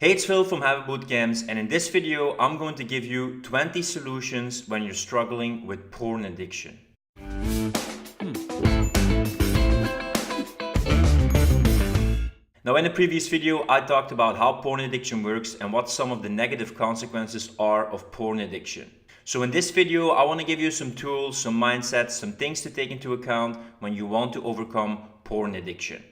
Hey, it's Phil from Habit Bootcamps, and in this video, I'm going to give you 20 solutions when you're struggling with porn addiction. Now, in the previous video, I talked about how porn addiction works and what some of the negative consequences are of porn addiction. So in this video, I want to give you some tools, some mindsets, some things to take into account when you want to overcome porn addiction.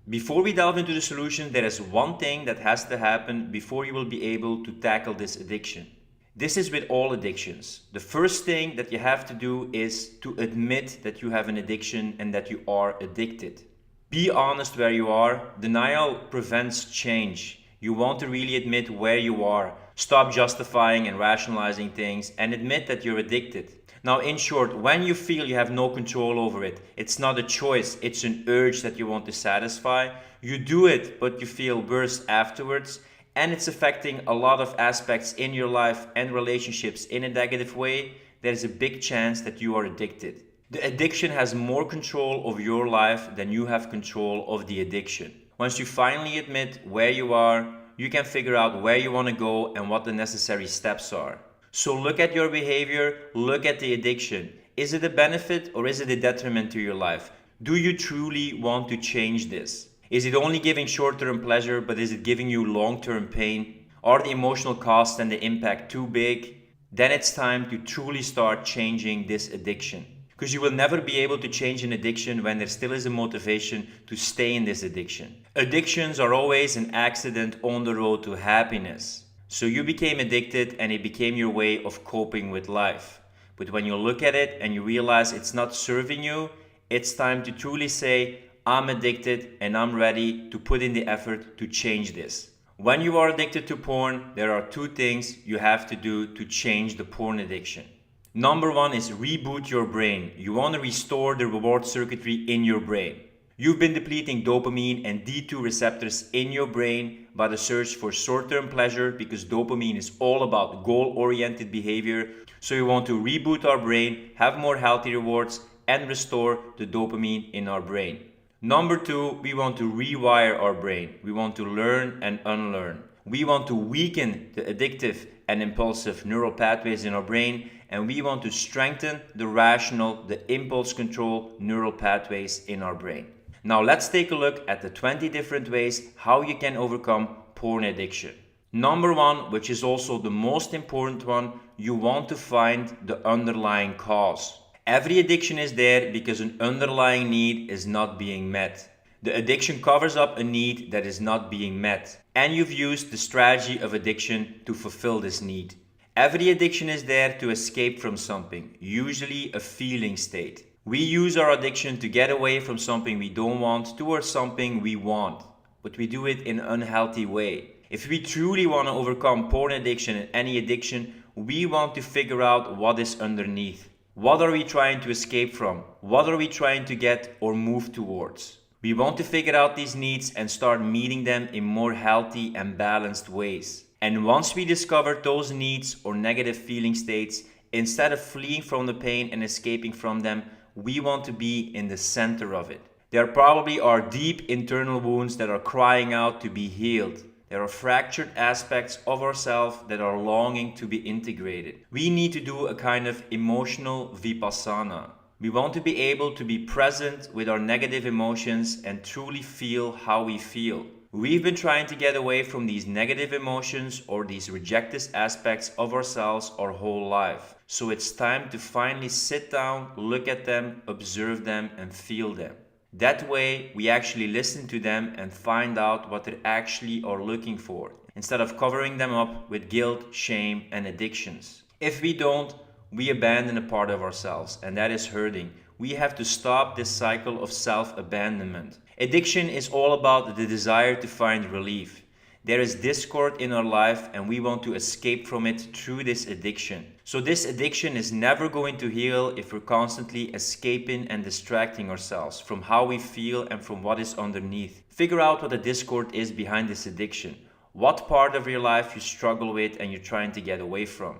Before we delve into the solution, there is one thing that has to happen before you will be able to tackle this addiction. This is with all addictions. The first thing that you have to do is to admit that you have an addiction and that you are addicted. Be honest where you are. Denial prevents change. You want to really admit where you are. Stop justifying and rationalizing things and admit that you're addicted. Now, in short, when you feel you have no control over it, it's not a choice, it's an urge that you want to satisfy. You do it, but you feel worse afterwards, and it's affecting a lot of aspects in your life and relationships in a negative way. There's a big chance that you are addicted. The addiction has more control of your life than you have control of the addiction. Once you finally admit where you are, you can figure out where you want to go and what the necessary steps are. So look at your behavior, look at the addiction. Is it a benefit or is it a detriment to your life? Do you truly want to change this? Is it only giving short-term pleasure, but is it giving you long-term pain? Are the emotional costs and the impact too big? Then it's time to truly start changing this addiction. Because you will never be able to change an addiction when there still is a motivation to stay in this addiction. Addictions are always an accident on the road to happiness. So you became addicted and it became your way of coping with life. But when you look at it and you realize it's not serving you, it's time to truly say, I'm addicted and I'm ready to put in the effort to change this. When you are addicted to porn, there are two things you have to do to change the porn addiction. Number one is reboot your brain. You want to restore the reward circuitry in your brain. You've been depleting dopamine and D2 receptors in your brain by the search for short-term pleasure because dopamine is all about goal-oriented behavior. So we want to reboot our brain, have more healthy rewards, and restore the dopamine in our brain. Number two, we want to rewire our brain. We want to learn and unlearn. We want to weaken the addictive and impulsive neural pathways in our brain, and we want to strengthen the rational, the impulse control neural pathways in our brain. Now let's take a look at the 20 different ways how you can overcome porn addiction. Number one, which is also the most important one, you want to find the underlying cause. Every addiction is there because an underlying need is not being met. The addiction covers up a need that is not being met, and you've used the strategy of addiction to fulfill this need. Every addiction is there to escape from something, usually a feeling state. We use our addiction to get away from something we don't want towards something we want, but we do it in an unhealthy way. If we truly want to overcome porn addiction and any addiction, we want to figure out what is underneath. What are we trying to escape from? What are we trying to get or move towards? We want to figure out these needs and start meeting them in more healthy and balanced ways. And once we discover those needs or negative feeling states, instead of fleeing from the pain and escaping from them, we want to be in the center of it. There probably are deep internal wounds that are crying out to be healed. There are fractured aspects of ourselves that are longing to be integrated. We need to do a kind of emotional vipassana. We want to be able to be present with our negative emotions and truly feel how we feel. We've been trying to get away from these negative emotions or these rejected aspects of ourselves our whole life. So it's time to finally sit down, look at them, observe them, and feel them. That way, we actually listen to them and find out what they actually are looking for, instead of covering them up with guilt, shame, and addictions. If we don't, we abandon a part of ourselves, and that is hurting. We have to stop this cycle of self-abandonment. Addiction is all about the desire to find relief. There is discord in our life and we want to escape from it through this addiction. So this addiction is never going to heal if we're constantly escaping and distracting ourselves from how we feel and from what is underneath. Figure out what the discord is behind this addiction. What part of your life you struggle with and you're trying to get away from.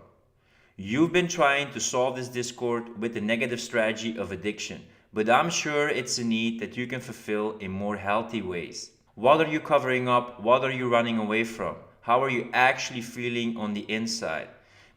You've been trying to solve this discord with the negative strategy of addiction, but I'm sure it's a need that you can fulfill in more healthy ways. What are you covering up? What are you running away from? How are you actually feeling on the inside?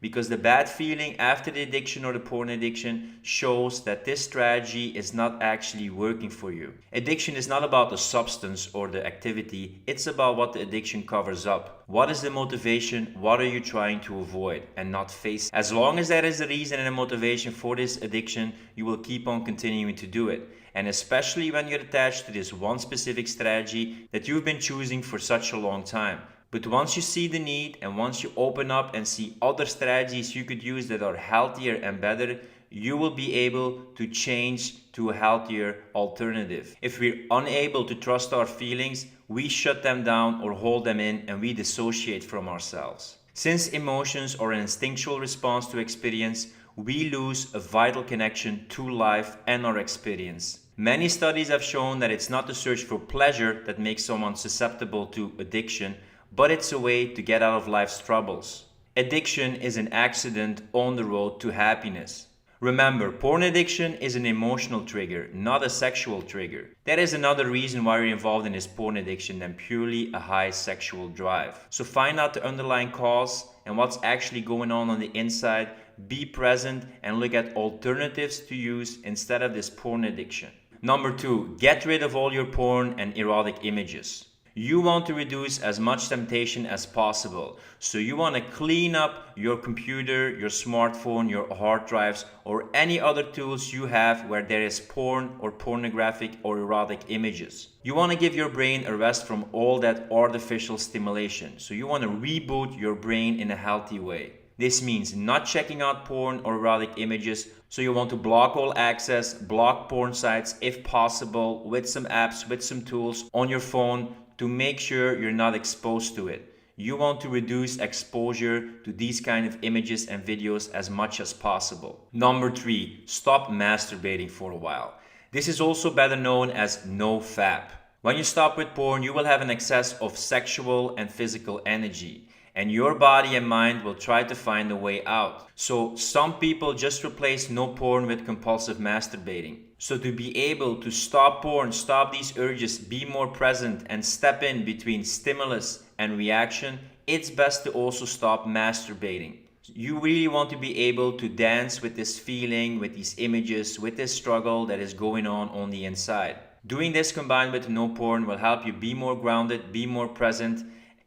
Because the bad feeling after the addiction or the porn addiction shows that this strategy is not actually working for you. Addiction is not about the substance or the activity, it's about what the addiction covers up. What is the motivation? What are you trying to avoid and not face? As long as there is a reason and a motivation for this addiction, you will keep on continuing to do it. And especially when you're attached to this one specific strategy that you've been choosing for such a long time. But once you see the need and once you open up and see other strategies you could use that are healthier and better, you will be able to change to a healthier alternative. If we're unable to trust our feelings, we shut them down or hold them in and we dissociate from ourselves. Since emotions are an instinctual response to experience, we lose a vital connection to life and our experience. Many studies have shown that it's not the search for pleasure that makes someone susceptible to addiction, but it's a way to get out of life's troubles. Addiction is an accident on the road to happiness. Remember, porn addiction is an emotional trigger, not a sexual trigger. That is another reason why you're involved in this porn addiction than purely a high sexual drive. So find out the underlying cause and what's actually going on the inside, be present and look at alternatives to use instead of this porn addiction. Number 2, get rid of all your porn and erotic images. You want to reduce as much temptation as possible. So you want to clean up your computer, your smartphone, your hard drives, or any other tools you have where there is porn or pornographic or erotic images. You want to give your brain a rest from all that artificial stimulation. So you want to reboot your brain in a healthy way. This means not checking out porn or erotic images. So you want to block all access, block porn sites if possible, with some apps, with some tools on your phone, to make sure you're not exposed to it. You want to reduce exposure to these kind of images and videos as much as possible. Number 3, stop masturbating for a while. This is also better known as NoFap. When you stop with porn, you will have an excess of sexual and physical energy, and your body and mind will try to find a way out. So some people just replace no porn with compulsive masturbating. So to be able to stop porn, stop these urges, be more present and step in between stimulus and reaction, it's best to also stop masturbating. You really want to be able to dance with this feeling, with these images, with this struggle that is going on the inside. Doing this combined with no porn will help you be more grounded, be more present,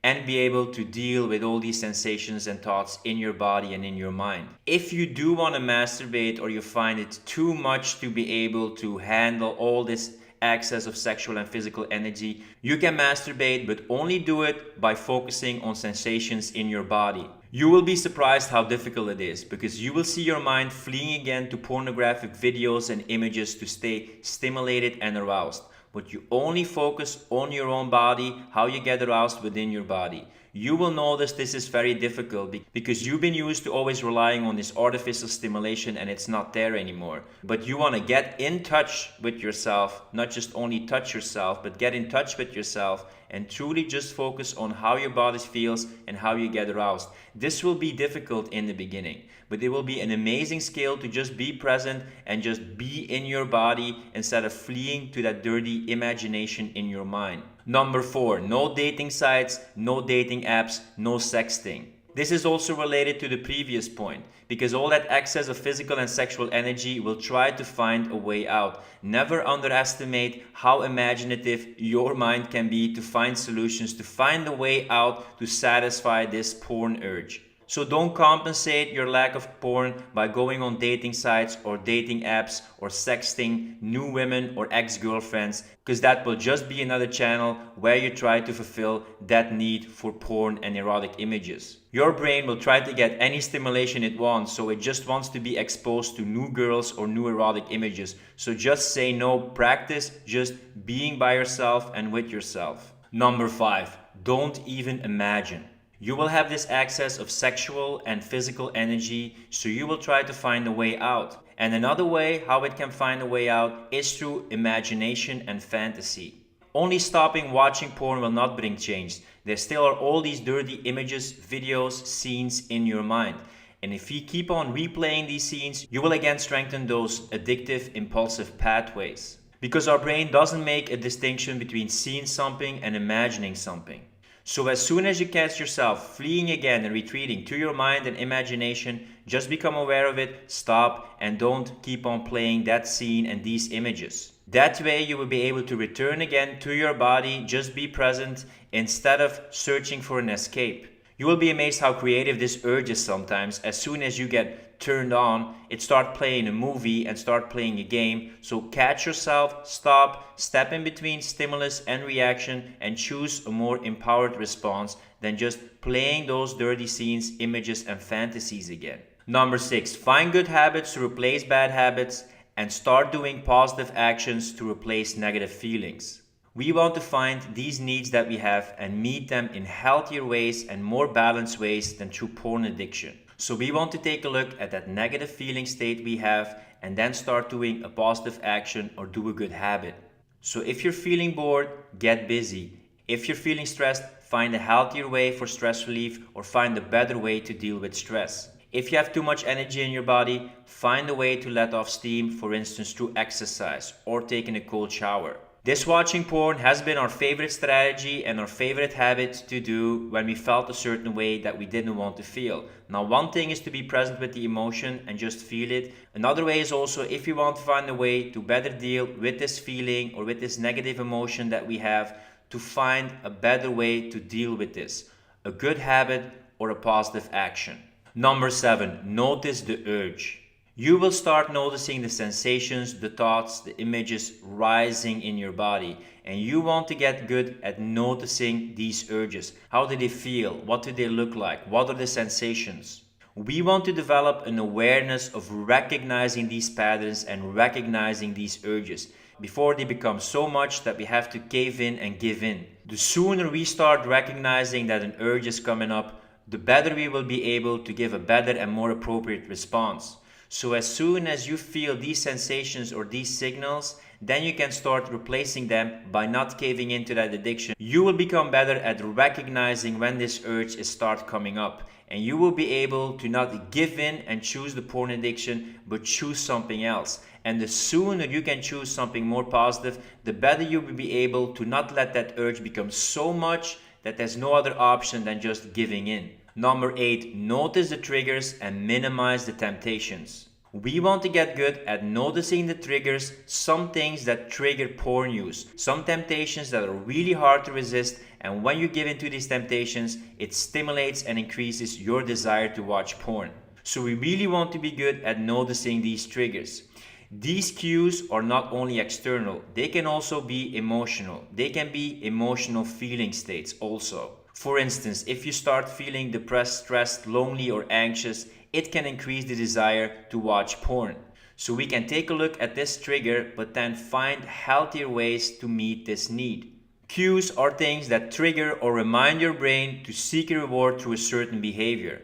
and be able to deal with all these sensations and thoughts in your body and in your mind. If you do want to masturbate or you find it too much to be able to handle all this excess of sexual and physical energy, you can masturbate, but only do it by focusing on sensations in your body. You will be surprised how difficult it is, because you will see your mind fleeing again to pornographic videos and images to stay stimulated and aroused. But you only focus on your own body, how you get aroused within your body. You will notice this is very difficult because you've been used to always relying on this artificial stimulation and it's not there anymore. But you want to get in touch with yourself, not just only touch yourself, but get in touch with yourself and truly just focus on how your body feels and how you get aroused. This will be difficult in the beginning, but it will be an amazing skill to just be present and just be in your body instead of fleeing to that dirty imagination in your mind. Number 4, no dating sites, no dating apps, no sexting. This is also related to the previous point, because all that excess of physical and sexual energy will try to find a way out. Never underestimate how imaginative your mind can be to find solutions, to find a way out to satisfy this porn urge. So don't compensate your lack of porn by going on dating sites or dating apps or sexting new women or ex-girlfriends, because that will just be another channel where you try to fulfill that need for porn and erotic images. Your brain will try to get any stimulation it wants, so it just wants to be exposed to new girls or new erotic images. So just say no, practice just being by yourself and with yourself. Number 5, don't even imagine. You will have this excess of sexual and physical energy, so you will try to find a way out. And another way how it can find a way out is through imagination and fantasy. Only stopping watching porn will not bring change. There still are all these dirty images, videos, scenes in your mind. And if you keep on replaying these scenes, you will again strengthen those addictive, impulsive pathways. Because our brain doesn't make a distinction between seeing something and imagining something. So as soon as you catch yourself fleeing again and retreating to your mind and imagination, just become aware of it, stop, and don't keep on playing that scene and these images. That way you will be able to return again to your body, just be present instead of searching for an escape. You will be amazed how creative this urge is sometimes. As soon as you get turned on, it start playing a movie and start playing a game. So catch yourself, stop, step in between stimulus and reaction, and choose a more empowered response than just playing those dirty scenes, images, and fantasies again. Number 6, find good habits to replace bad habits and start doing positive actions to replace negative feelings. We want to find these needs that we have and meet them in healthier ways and more balanced ways than through porn addiction. So we want to take a look at that negative feeling state we have and then start doing a positive action or do a good habit. So if you're feeling bored, get busy. If you're feeling stressed, find a healthier way for stress relief or find a better way to deal with stress. If you have too much energy in your body, find a way to let off steam, for instance through exercise or taking a cold shower. This watching porn has been our favorite strategy and our favorite habit to do when we felt a certain way that we didn't want to feel. Now, one thing is to be present with the emotion and just feel it. Another way is also if you want to find a way to better deal with this feeling or with this negative emotion that we have, to find a better way to deal with this, a good habit or a positive action. Number 7, notice the urge. You will start noticing the sensations, the thoughts, the images rising in your body. And you want to get good at noticing these urges. How do they feel? What do they look like? What are the sensations? We want to develop an awareness of recognizing these patterns and recognizing these urges before they become so much that we have to cave in and give in. The sooner we start recognizing that an urge is coming up, the better we will be able to give a better and more appropriate response. So as soon as you feel these sensations or these signals, then you can start replacing them by not caving into that addiction. You will become better at recognizing when this urge is start coming up. And you will be able to not give in and choose the porn addiction, but choose something else. And the sooner you can choose something more positive, the better you will be able to not let that urge become so much that there's no other option than just giving in. Number 8, notice the triggers and minimize the temptations. We want to get good at noticing the triggers, some things that trigger porn use, some temptations that are really hard to resist, and when you give into these temptations, it stimulates and increases your desire to watch porn. So we really want to be good at noticing these triggers. These cues are not only external, they can also be emotional. They can be emotional feeling states also. For instance, if you start feeling depressed, stressed, lonely, or anxious, it can increase the desire to watch porn. So we can take a look at this trigger, but then find healthier ways to meet this need. Cues are things that trigger or remind your brain to seek a reward through a certain behavior.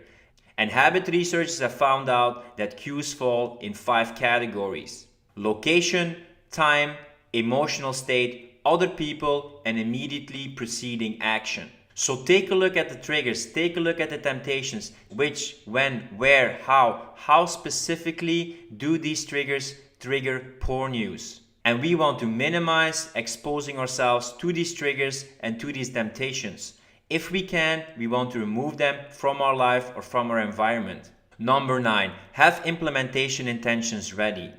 And habit researchers have found out that cues fall in 5 categories: location, time, emotional state, other people, and immediately preceding action. So take a look at the triggers, take a look at the temptations, which, when, where, how specifically do these triggers trigger porn use. And we want to minimize exposing ourselves to these triggers and to these temptations. If we can, we want to remove them from our life or from our environment. Number 9, have implementation intentions ready.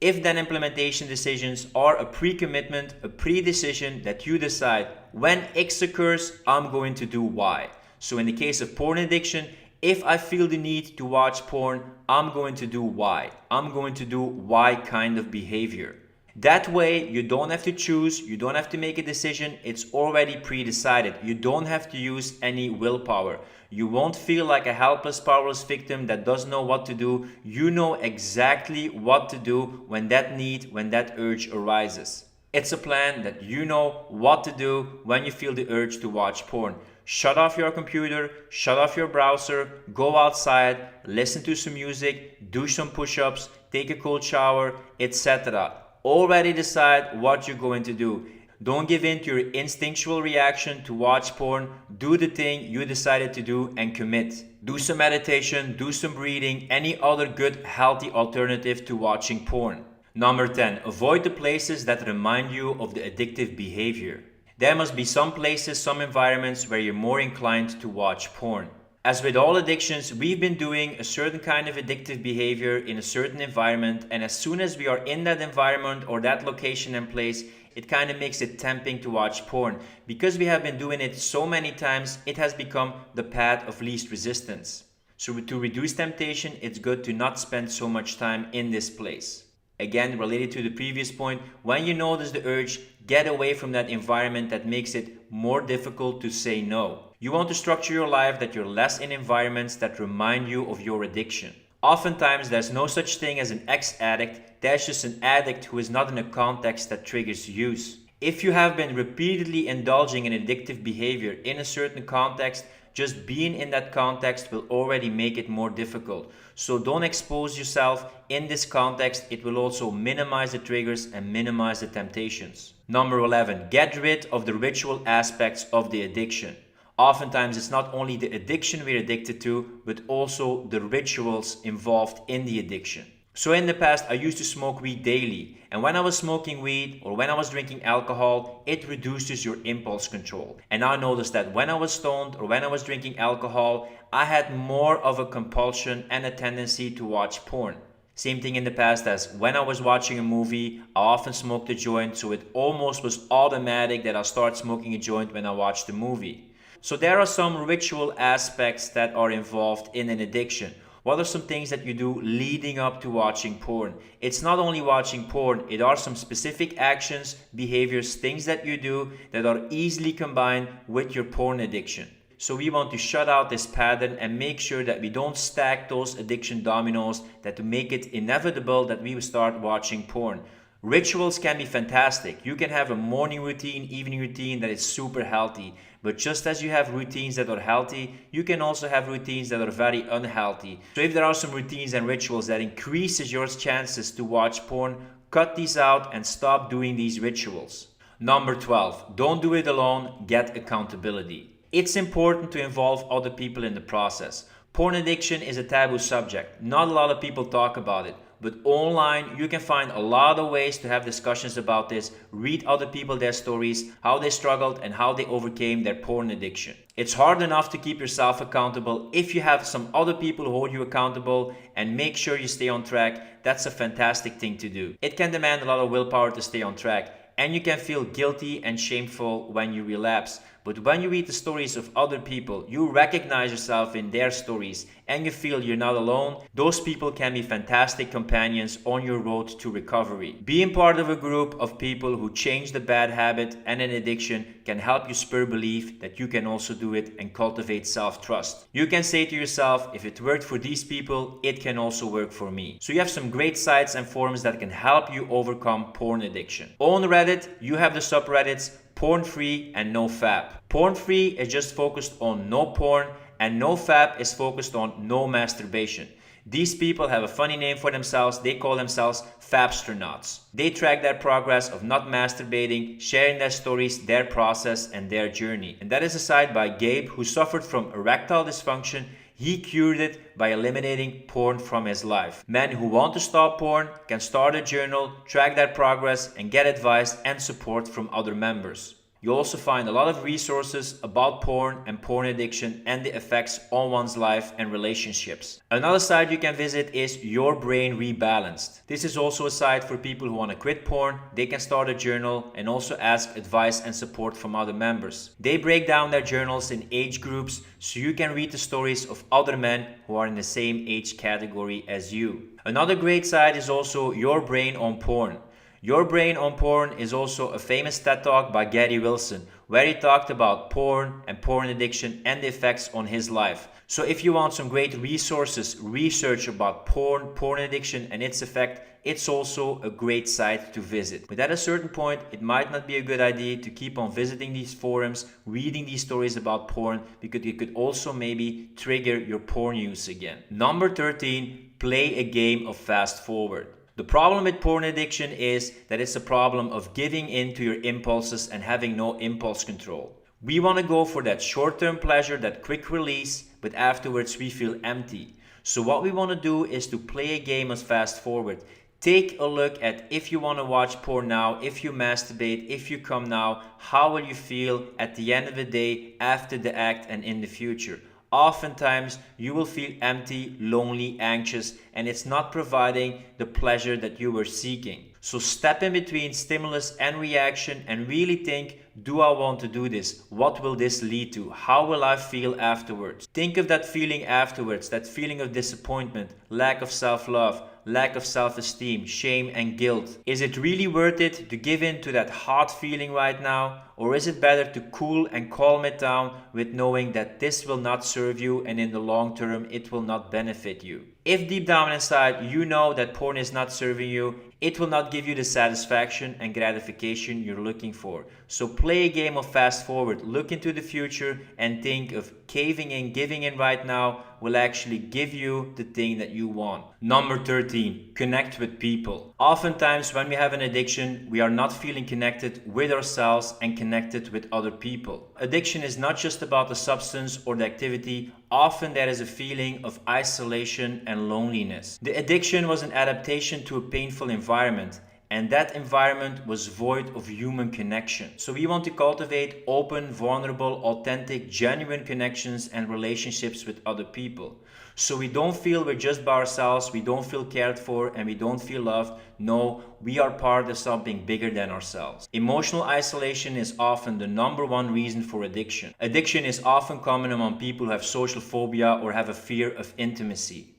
If then implementation decisions are a pre-commitment, a pre-decision that you decide when X occurs, I'm going to do Y. So in the case of porn addiction, if I feel the need to watch porn, I'm going to do Y. I'm going to do Y kind of behavior. That way, you don't have to choose, you don't have to make a decision, it's already pre-decided. You don't have to use any willpower. You won't feel like a helpless, powerless victim that doesn't know what to do. You know exactly what to do when that need, when that urge arises. It's a plan that you know what to do when you feel the urge to watch porn. Shut off your computer, shut off your browser, go outside, listen to some music, do some push-ups, take a cold shower, etc. Already decide what you're going to do. Don't give in to your instinctual reaction to watch porn. Do the thing you decided to do and commit. Do some meditation, do some breathing, any other good healthy alternative to watching porn. Number 10, avoid the places that remind you of the addictive behavior. There must be some places, some environments where you're more inclined to watch porn. As with all addictions, we've been doing a certain kind of addictive behavior in a certain environment, and as soon as we are in that environment or that location and place, it kind of makes it tempting to watch porn. Because we have been doing it so many times, it has become the path of least resistance. So to reduce temptation, it's good to not spend so much time in this place. Again, related to the previous point, when you notice the urge, get away from that environment that makes it more difficult to say no. You want to structure your life that you're less in environments that remind you of your addiction. Oftentimes, there's no such thing as an ex-addict, there's just an addict who is not in a context that triggers use. If you have been repeatedly indulging in addictive behavior in a certain context, just being in that context will already make it more difficult. So don't expose yourself in this context. It will also minimize the triggers and minimize the temptations. Number 11, get rid of the ritual aspects of the addiction. Oftentimes it's not only the addiction we're addicted to, but also the rituals involved in the addiction. So in the past, I used to smoke weed daily, and when I was smoking weed or when I was drinking alcohol, it reduces your impulse control. And I noticed that when I was stoned or when I was drinking alcohol, I had more of a compulsion and a tendency to watch porn. Same thing in the past as when I was watching a movie, I often smoked a joint, so it almost was automatic that I'll start smoking a joint when I watched the movie. So there are some ritual aspects that are involved in an addiction. What are some things that you do leading up to watching porn? It's not only watching porn, it are some specific actions, behaviors, things that you do that are easily combined with your porn addiction. So we want to shut out this pattern and make sure that we don't stack those addiction dominoes that to make it inevitable that we will start watching porn. Rituals can be fantastic. You can have a morning routine, evening routine that is super healthy. But just as you have routines that are healthy, you can also have routines that are very unhealthy. So if there are some routines and rituals that increases your chances to watch porn, cut these out and stop doing these rituals. Number 12, don't do it alone, get accountability. It's important to involve other people in the process. Porn addiction is a taboo subject. Not a lot of people talk about it. But online, you can find a lot of ways to have discussions about this, read other people their stories, how they struggled and how they overcame their porn addiction. It's hard enough to keep yourself accountable. If you have some other people who hold you accountable and make sure you stay on track, that's a fantastic thing to do. It can demand a lot of willpower to stay on track, and you can feel guilty and shameful when you relapse. But when you read the stories of other people, you recognize yourself in their stories and you feel you're not alone. Those people can be fantastic companions on your road to recovery. Being part of a group of people who change the bad habit and an addiction can help you spur belief that you can also do it and cultivate self-trust. You can say to yourself, if it worked for these people, it can also work for me. So you have some great sites and forums that can help you overcome porn addiction. On Reddit, you have the subreddits Porn Free and NoFap. Porn Free is just focused on no porn, and NoFap is focused on no masturbation. These people have a funny name for themselves. They call themselves Fapstronauts. They track their progress of not masturbating, sharing their stories, their process, and their journey. And that is a site by Gabe, who suffered from erectile dysfunction. He cured it by eliminating porn from his life. Men who want to stop porn can start a journal, track their progress, and get advice and support from other members. You also find a lot of resources about porn and porn addiction and the effects on one's life and relationships. Another site you can visit is Your Brain Rebalanced. This is also a site for people who want to quit porn. They can start a journal and also ask advice and support from other members. They break down their journals in age groups so you can read the stories of other men who are in the same age category as you. Another great site is also Your Brain on Porn. Your Brain on Porn is also a famous TED Talk by Gary Wilson, where he talked about porn and porn addiction and the effects on his life. So if you want some great resources, research about porn addiction and its effect, it's also a great site to visit. But at a certain point, it might not be a good idea to keep on visiting these forums, reading these stories about porn, because it could also maybe trigger your porn use again. Number 13, play a game of fast forward. The problem with porn addiction is that it's a problem of giving in to your impulses and having no impulse control. We want to go for that short-term pleasure, that quick release, but afterwards we feel empty. So what we want to do is to play a game of fast forward. Take a look at if you want to watch porn now, if you masturbate, if you come now, how will you feel at the end of the day, after the act, and in the future? Oftentimes, you will feel empty, lonely, anxious, and it's not providing the pleasure that you were seeking. So step in between stimulus and reaction and really think, do I want to do this? What will this lead to? How will I feel afterwards? Think of that feeling afterwards, that feeling of disappointment, lack of self-love, lack of self-esteem, shame and guilt. Is it really worth it to give in to that hot feeling right now? Or is it better to cool and calm it down with knowing that this will not serve you and in the long term it will not benefit you? If deep down inside you know that porn is not serving you, it will not give you the satisfaction and gratification you're looking for. So play a game of fast forward, look into the future and think of caving in, giving in right now will actually give you the thing that you want. Number 13, connect with people. Oftentimes when we have an addiction, we are not feeling connected with ourselves and connected with other people. Addiction is not just about the substance or the activity. Often there is a feeling of isolation and loneliness. The addiction was an adaptation to a painful environment, and that environment was void of human connection. So we want to cultivate open, vulnerable, authentic, genuine connections and relationships with other people. So we don't feel we're just by ourselves, we don't feel cared for, and we don't feel loved. No, we are part of something bigger than ourselves. Emotional isolation is often the number one reason for addiction. Addiction is often common among people who have social phobia or have a fear of intimacy.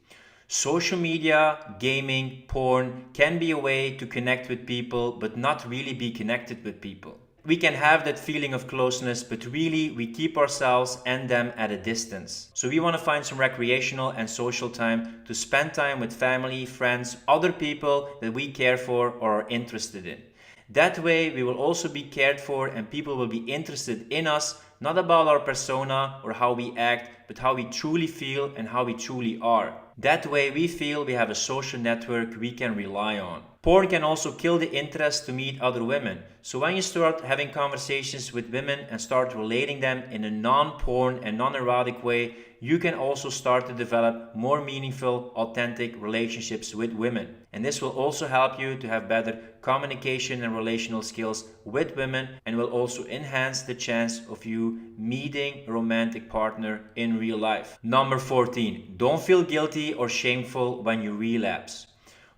Social media, gaming, porn can be a way to connect with people but not really be connected with people. We can have that feeling of closeness, but really we keep ourselves and them at a distance. So we want to find some recreational and social time to spend time with family, friends, other people that we care for or are interested in. That way we will also be cared for and people will be interested in us, not about our persona or how we act, but how we truly feel and how we truly are. That way we feel we have a social network we can rely on. Porn can also kill the interest to meet other women. So when you start having conversations with women and start relating them in a non-porn and non-erotic way, you can also start to develop more meaningful, authentic relationships with women. And this will also help you to have better communication and relational skills with women and will also enhance the chance of you meeting a romantic partner in real life. Number 14, don't feel guilty or shameful when you relapse.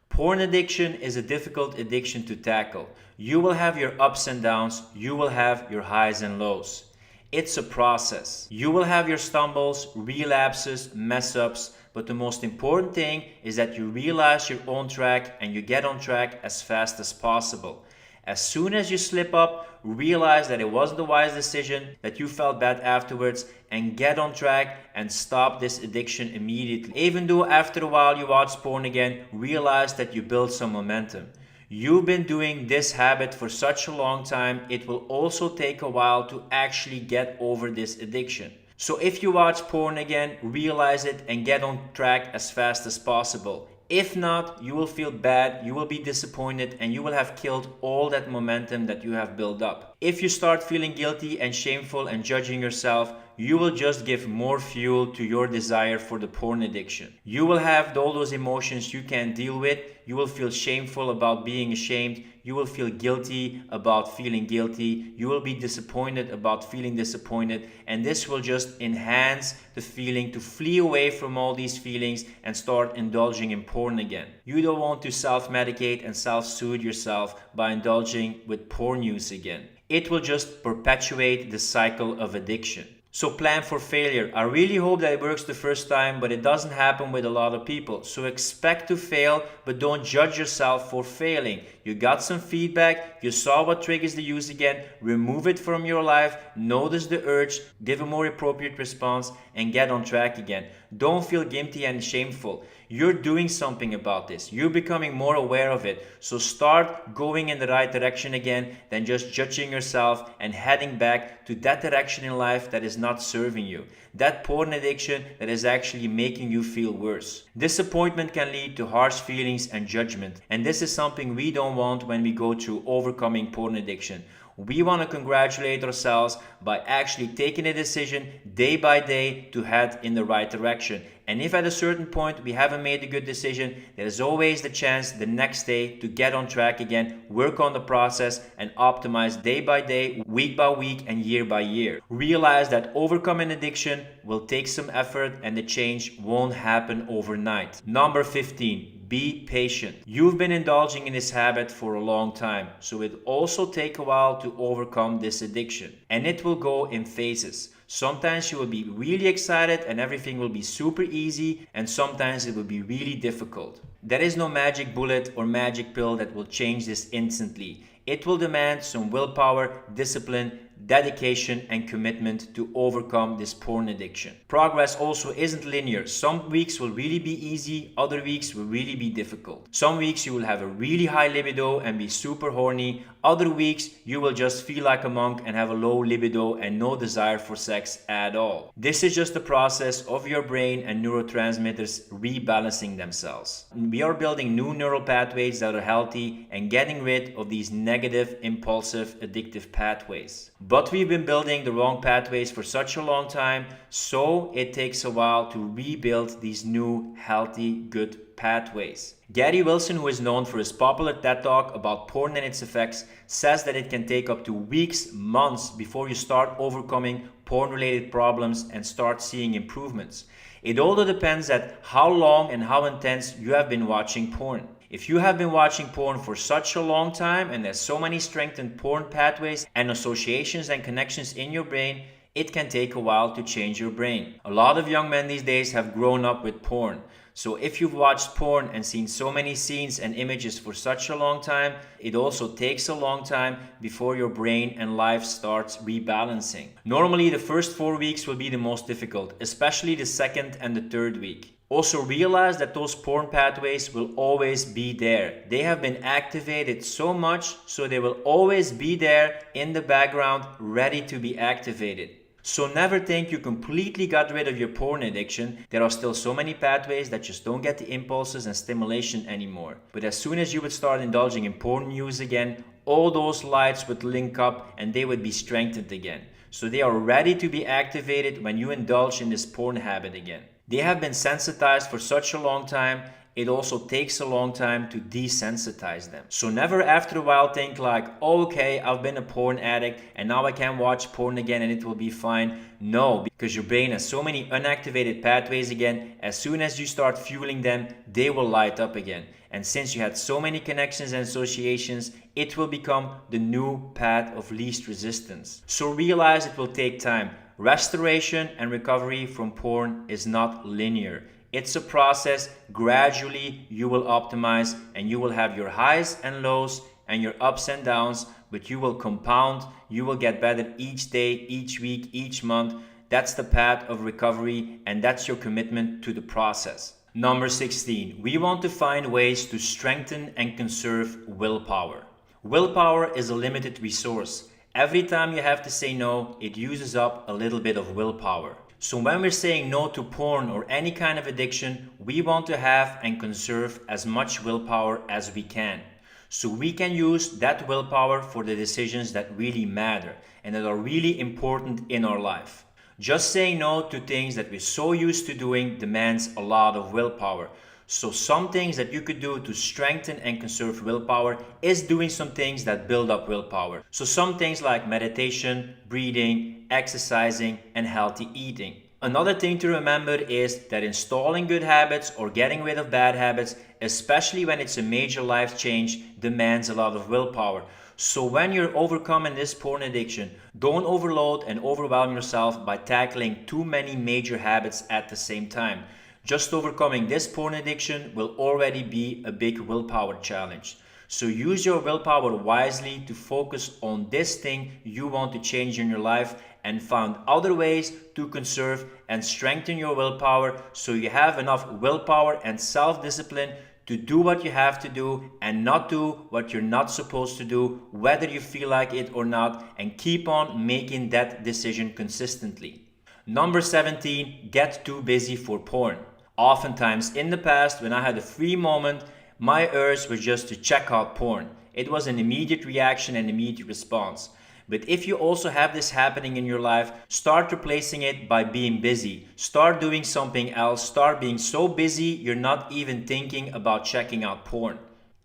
Porn addiction is a difficult addiction to tackle. You will have your ups and downs, you will have your highs and lows. It's a process. You will have your stumbles, relapses, mess ups, but the most important thing is that you realize you're on track and you get on track as fast as possible. As soon as you slip up, realize that it wasn't a wise decision, that you felt bad afterwards, and get on track and stop this addiction immediately. Even though after a while you watch porn again, realize that you built some momentum. You've been doing this habit for such a long time, it will also take a while to actually get over this addiction. So if you watch porn again, realize it and get on track as fast as possible. If not, you will feel bad, you will be disappointed, and you will have killed all that momentum that you have built up. If you start feeling guilty and shameful and judging yourself, you will just give more fuel to your desire for the porn addiction. You will have all those emotions you can't deal with. You will feel shameful about being ashamed. You will feel guilty about feeling guilty. You will be disappointed about feeling disappointed. And this will just enhance the feeling to flee away from all these feelings and start indulging in porn again. You don't want to self-medicate and self-soothe yourself by indulging with porn use again. It will just perpetuate the cycle of addiction. So plan for failure. I really hope that it works the first time, but it doesn't happen with a lot of people. So expect to fail, but don't judge yourself for failing. You got some feedback, you saw what triggers the use again, remove it from your life, notice the urge, give a more appropriate response, and get on track again. Don't feel guilty and shameful. You're doing something about this. You're becoming more aware of it. So start going in the right direction again than just judging yourself and heading back to that direction in life that is not serving you. That porn addiction that is actually making you feel worse. Disappointment can lead to harsh feelings and judgment. And this is something we don't want when we go through overcoming porn addiction. We want to congratulate ourselves by actually taking a decision day by day to head in the right direction. And if at a certain point we haven't made a good decision, there's always the chance the next day to get on track again, work on the process, and optimize day by day, week by week, and year by year. Realize that overcoming addiction will take some effort and the change won't happen overnight. Number 15. Be patient. You've been indulging in this habit for a long time, so it also takes a while to overcome this addiction. And it will go in phases. Sometimes you will be really excited and everything will be super easy, and sometimes it will be really difficult. There is no magic bullet or magic pill that will change this instantly. It will demand some willpower, discipline, dedication, and commitment to overcome this porn addiction. Progress also isn't linear. Some weeks will really be easy, other weeks will really be difficult. Some weeks you will have a really high libido and be super horny. Other weeks you will just feel like a monk and have a low libido and no desire for sex at all. This is just the process of your brain and neurotransmitters rebalancing themselves. We are building new neural pathways that are healthy and getting rid of these negative, impulsive, addictive pathways. But we've been building the wrong pathways for such a long time, so it takes a while to rebuild these new, healthy, good pathways. Gary Wilson, who is known for his popular TED Talk about porn and its effects, says that it can take up to weeks, months before you start overcoming porn-related problems and start seeing improvements. It also depends on how long and how intense you have been watching porn. If you have been watching porn for such a long time and there's so many strengthened porn pathways and associations and connections in your brain, it can take a while to change your brain. A lot of young men these days have grown up with porn. So if you've watched porn and seen so many scenes and images for such a long time, it also takes a long time before your brain and life starts rebalancing. Normally the first 4 weeks will be the most difficult, especially the second and the third week. Also realize that those porn pathways will always be there. They have been activated so much, so they will always be there in the background, ready to be activated. So never think you completely got rid of your porn addiction. There are still so many pathways that just don't get the impulses and stimulation anymore. But as soon as you would start indulging in porn news again, all those lights would link up and they would be strengthened again. So they are ready to be activated when you indulge in this porn habit again. They have been sensitized for such a long time, it also takes a long time to desensitize them. So never after a while think like, oh, okay, I've been a porn addict and now I can watch porn again and it will be fine. No, because your brain has so many unactivated pathways again. As soon as you start fueling them, they will light up again. And since you had so many connections and associations, it will become the new path of least resistance. So realize it will take time. Restoration and recovery from porn is not linear. It's a process. Gradually you will optimize and you will have your highs and lows and your ups and downs, but you will compound. You will get better each day, each week, each month. That's the path of recovery and that's your commitment to the process. Number 16, we want to find ways to strengthen and conserve willpower. Willpower is a limited resource. Every time you have to say no, it uses up a little bit of willpower. So when we're saying no to porn or any kind of addiction, we want to have and conserve as much willpower as we can. So we can use that willpower for the decisions that really matter and that are really important in our life. Just saying no to things that we're so used to doing demands a lot of willpower. So some things that you could do to strengthen and conserve willpower is doing some things that build up willpower. So some things like meditation, breathing, exercising, and healthy eating. Another thing to remember is that installing good habits or getting rid of bad habits, especially when it's a major life change, demands a lot of willpower. So when you're overcoming this porn addiction, don't overload and overwhelm yourself by tackling too many major habits at the same time. Just overcoming this porn addiction will already be a big willpower challenge. So use your willpower wisely to focus on this thing you want to change in your life and find other ways to conserve and strengthen your willpower so you have enough willpower and self-discipline to do what you have to do and not do what you're not supposed to do, whether you feel like it or not, and keep on making that decision consistently. Number 17, get too busy for porn. Oftentimes in the past, when I had a free moment, my urge was just to check out porn. It was an immediate reaction and immediate response. But if you also have this happening in your life, start replacing it by being busy. Start doing something else. Start being so busy you're not even thinking about checking out porn.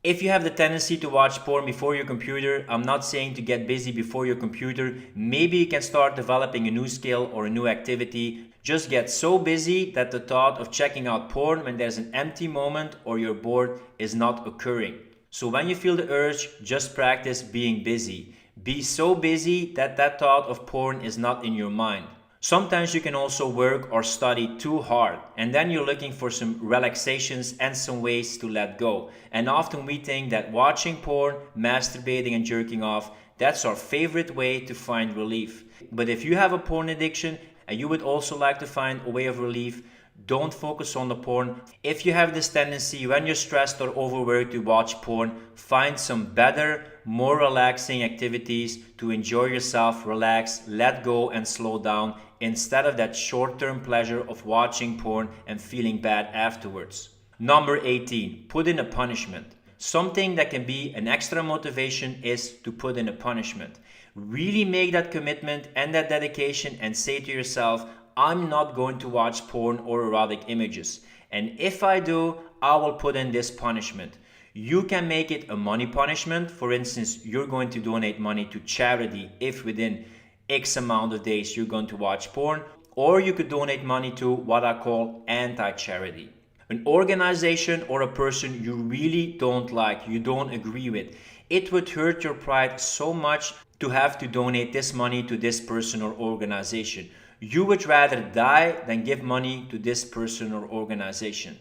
If you have the tendency to watch porn before your computer, I'm not saying to get busy before your computer. Maybe you can start developing a new skill or a new activity. Just get so busy that the thought of checking out porn when there's an empty moment or you're bored is not occurring. So when you feel the urge, just practice being busy. Be so busy that that thought of porn is not in your mind. Sometimes you can also work or study too hard, and then you're looking for some relaxations and some ways to let go. And often we think that watching porn, masturbating and jerking off, that's our favorite way to find relief. But if you have a porn addiction and you would also like to find a way of relief, don't focus on the porn. If you have this tendency when you're stressed or overworked to watch porn, find some better, more relaxing activities to enjoy yourself, relax, let go and slow down instead of that short-term pleasure of watching porn and feeling bad afterwards. Number 18, put in a punishment. Something that can be an extra motivation is to put in a punishment. Really make that commitment and that dedication and say to yourself, I'm not going to watch porn or erotic images. And if I do, I will put in this punishment. You can make it a money punishment. For instance, you're going to donate money to charity if within X amount of days you're going to watch porn. Or you could donate money to what I call anti-charity. An organization or a person you really don't like, you don't agree with. It would hurt your pride so much to have to donate this money to this person or organization. You would rather die than give money to this person or organization.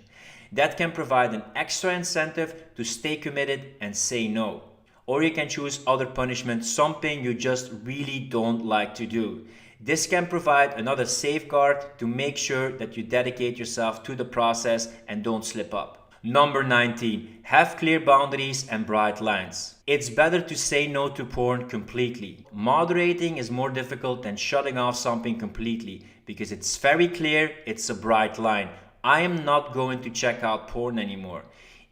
That can provide an extra incentive to stay committed and say no. Or you can choose other punishment, something you just really don't like to do. This can provide another safeguard to make sure that you dedicate yourself to the process and don't slip up. Number 19, have clear boundaries and bright lines. It's better to say no to porn completely. Moderating is more difficult than shutting off something completely because it's very clear, it's a bright line. I am not going to check out porn anymore.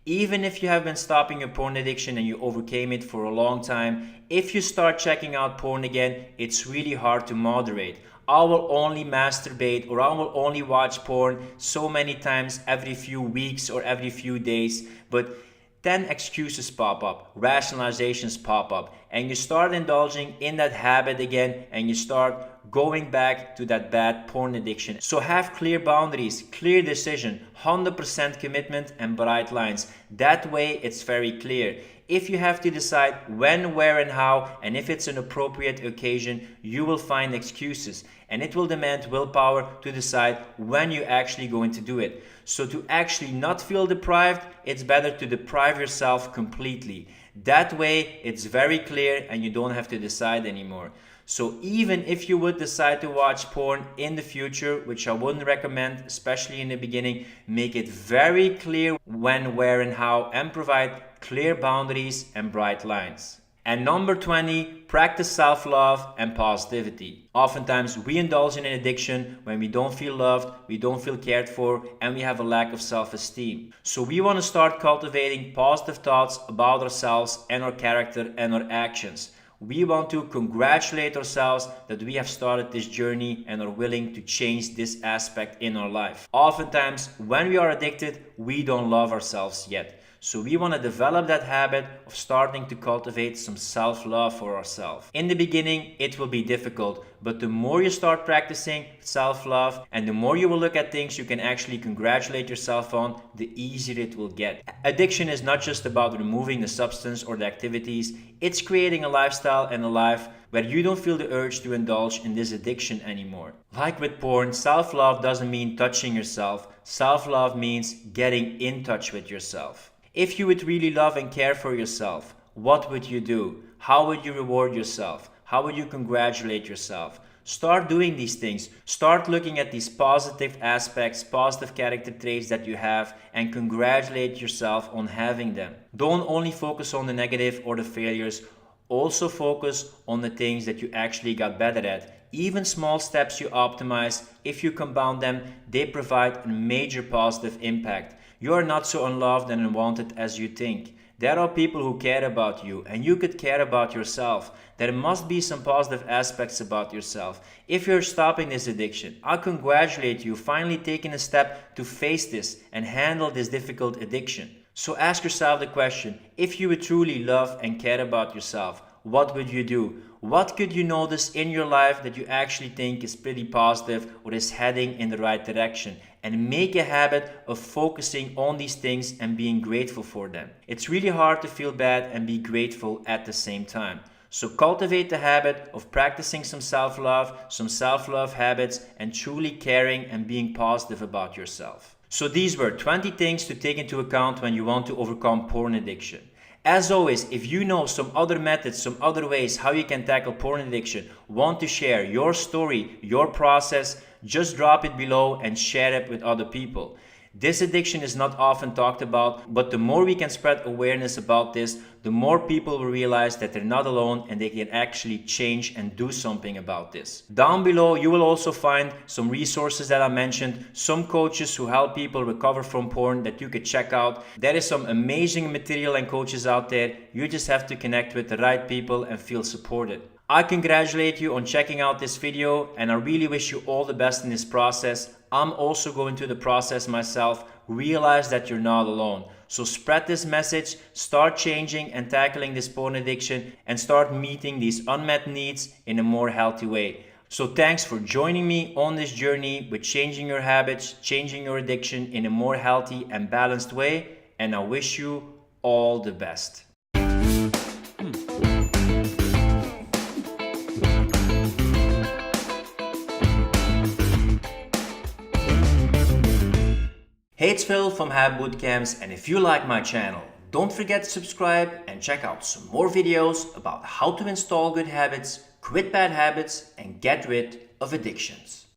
Even if you have been stopping your porn addiction and you overcame it for a long time, if you start checking out porn again, it's really hard to moderate. I will only masturbate or I will only watch porn so many times every few weeks or every few days, but then excuses pop up, rationalizations pop up, and you start indulging in that habit again and you start going back to that bad porn addiction. So have clear boundaries, clear decision, 100% commitment and bright lines. That way it's very clear. If you have to decide when, where and how, and if it's an appropriate occasion, you will find excuses. And it will demand willpower to decide when you're actually going to do it. So to actually not feel deprived, it's better to deprive yourself completely. That way it's very clear and you don't have to decide anymore. So even if you would decide to watch porn in the future, which I wouldn't recommend, especially in the beginning, make it very clear when, where and how, and provide clear boundaries and bright lines. And number 20, practice self-love and positivity. Oftentimes we indulge in an addiction when we don't feel loved, we don't feel cared for, and we have a lack of self-esteem. So we want to start cultivating positive thoughts about ourselves and our character and our actions. We want to congratulate ourselves that we have started this journey and are willing to change this aspect in our life. Oftentimes, when we are addicted, we don't love ourselves yet. So we want to develop that habit of starting to cultivate some self-love for ourselves. In the beginning, it will be difficult, but the more you start practicing self-love and the more you will look at things you can actually congratulate yourself on, the easier it will get. Addiction is not just about removing the substance or the activities, it's creating a lifestyle and a life where you don't feel the urge to indulge in this addiction anymore. Like with porn, self-love doesn't mean touching yourself. Self-love means getting in touch with yourself. If you would really love and care for yourself, what would you do? How would you reward yourself? How would you congratulate yourself? Start doing these things. Start looking at these positive aspects, positive character traits that you have, and congratulate yourself on having them. Don't only focus on the negative or the failures. Also focus on the things that you actually got better at. Even small steps you optimize, if you compound them, they provide a major positive impact. You are not so unloved and unwanted as you think. There are people who care about you, and you could care about yourself. There must be some positive aspects about yourself. If you're stopping this addiction, I congratulate you finally taking a step to face this and handle this difficult addiction. So ask yourself the question, if you would truly love and care about yourself, what would you do? What could you notice in your life that you actually think is pretty positive or is heading in the right direction? And make a habit of focusing on these things and being grateful for them. It's really hard to feel bad and be grateful at the same time. So cultivate the habit of practicing some self-love habits, and truly caring and being positive about yourself. So these were 20 things to take into account when you want to overcome porn addiction. As always, if you know some other methods, some other ways how you can tackle porn addiction, want to share your story, your process, just drop it below and share it with other people. This addiction is not often talked about, but the more we can spread awareness about this, the more people will realize that they're not alone and they can actually change and do something about this. Down below, you will also find some resources that I mentioned, some coaches who help people recover from porn that you could check out. There is some amazing material and coaches out there. You just have to connect with the right people and feel supported. I congratulate you on checking out this video, and I really wish you all the best in this process. I'm also going through the process myself. Realize that you're not alone. So spread this message, start changing and tackling this porn addiction, and start meeting these unmet needs in a more healthy way. So thanks for joining me on this journey with changing your habits, changing your addiction in a more healthy and balanced way, and I wish you all the best. Hey, it's Phil from Houte Bootcamps, and if you like my channel, don't forget to subscribe and check out some more videos about how to install good habits, quit bad habits, and get rid of addictions.